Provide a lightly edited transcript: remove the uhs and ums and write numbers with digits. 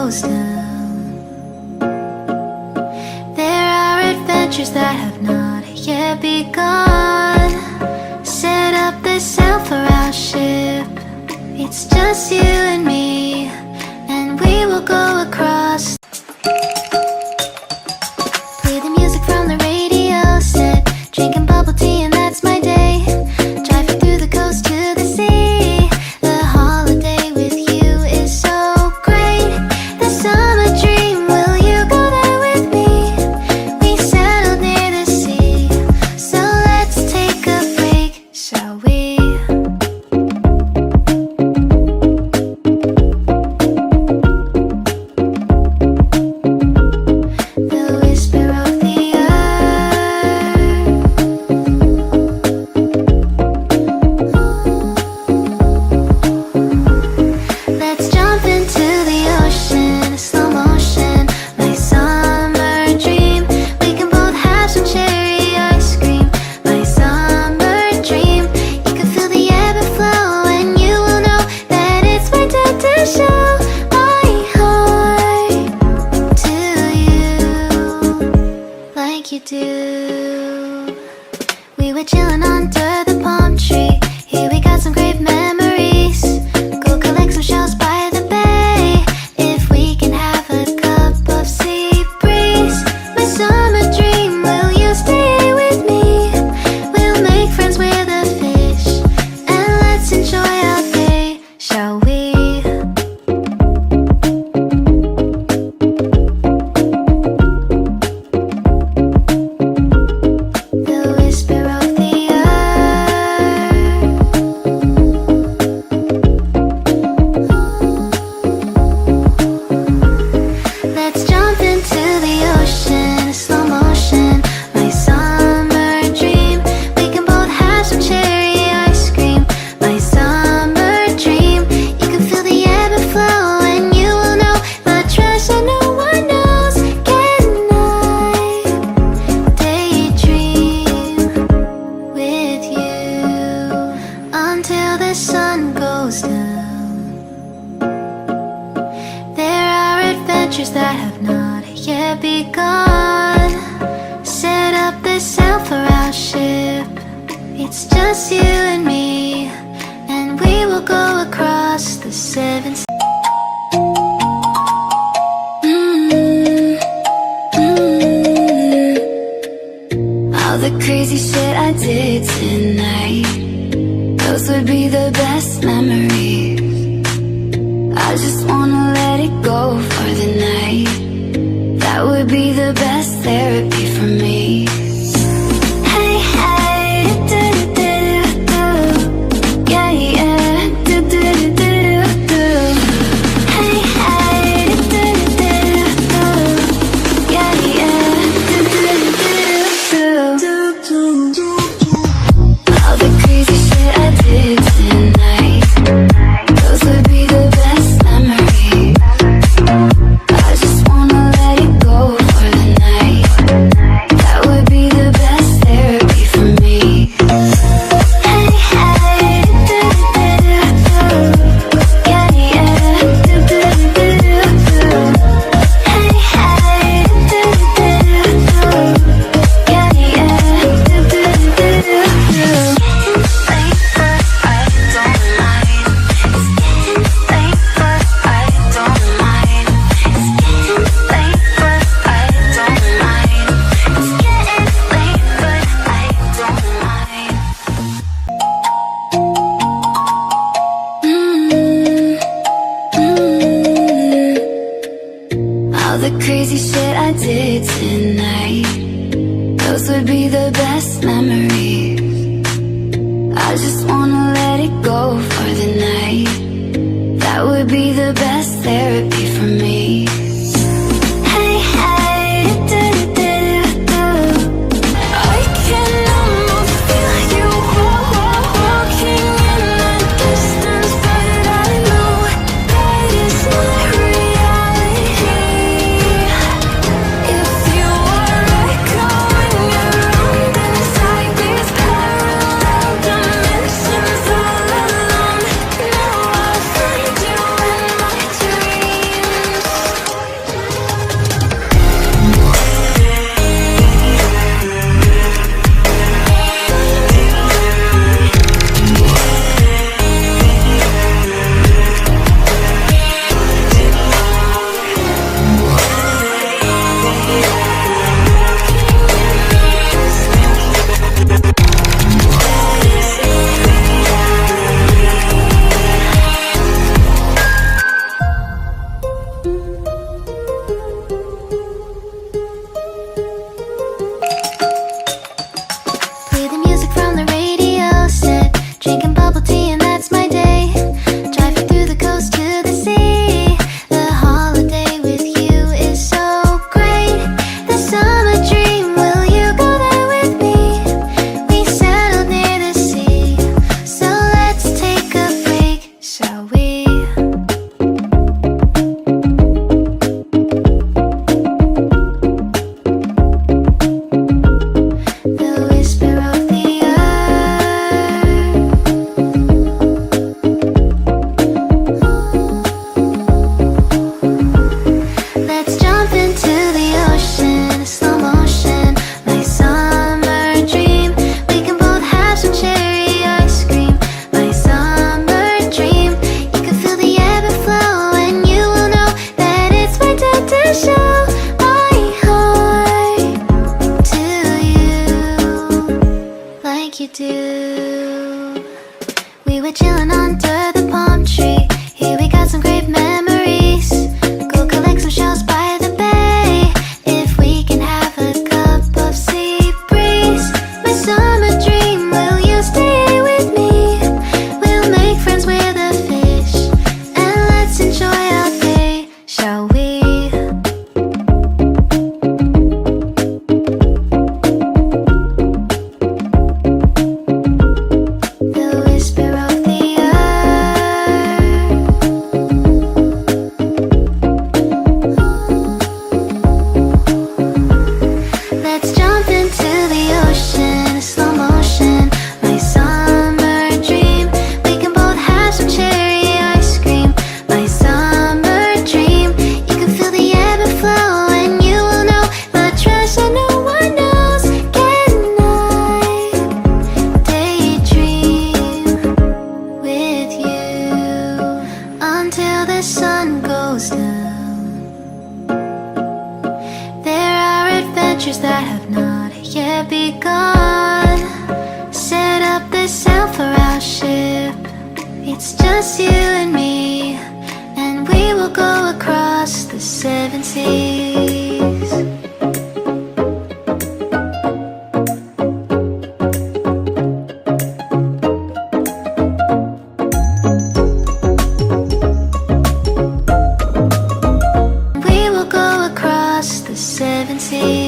goes down. There are adventures that have not yet begun. Set up the sail for our ship. It's just you and me, and we will go across. Play the music from the radio set, drinking bubble tea and that's my day. Driving through the coast to the sea. The holiday with you is so great. The summer dream, will you go there with me? We settled near the sea, so let's take a break, shall we? The whisper of the Let's jump into the ocean, slow motion, my summer dream. We can both have some cherry ice cream, my summer dream. You can feel the ebb and flow, and you will know that it's my time to show my heart to you, like you do. We were chilling under the palm tree. Here we got some great memories. Go collect some shells by the bay. If we can have a cup of sea breeze. My summer dream, will you stay with me? We'll make friends with the fish, and let's enjoy our day, shall we? The whisper of the Let's jump into the ocean, slow motion, my summer dream. We can both have some cherry ice cream, my summer dream. You can feel the ebb and flow, and you will know the treasure no one knows. Can I daydream with you until the sun goes down? There are adventures that have not yet begun. Set up the sail for our ship. It's just you and me, and we will go across the seven seas. All the crazy shit I did tonight, those would be the best memories. I just wanna let it go for the night. That would be the best therapy for me. Hey, hey, do-do-do-do-do. Yeah, yeah, do-do-do-do-do. Hey, hey, do-do-do-do-do. Yeah, yeah, do-do-do-do-do. All the crazy shit I did tonight, those would be the best memories. I just wanna let it go for the night. That would be the best therapy for me. Hey, hey, do-do-do-do-do. Yeah, yeah, do-do-do-do-do. Hey, hey, do-do-do-do-do. Yeah, yeah, do-do-do-do-do. Late, but I don't mind. It's getting late, but I don't mind. It's getting late, but I don't mind. It's getting late, but I don't mind. All the crazy shit I did tonight, those would be the best memories. I just wanna let it go for the night. That would be the best therapy for me. Hey, hey, do-do-do-do-do. I can almost feel you walking in the distance, but I know that it's not reality. If you are echoing around inside these parallel dimensions all alone, now I'll find you in my dreams. adventures that have not yet begun. Set up the sail for our ship. It's just you and me, and we will go across the 7 seas. We will go across the 7 seas.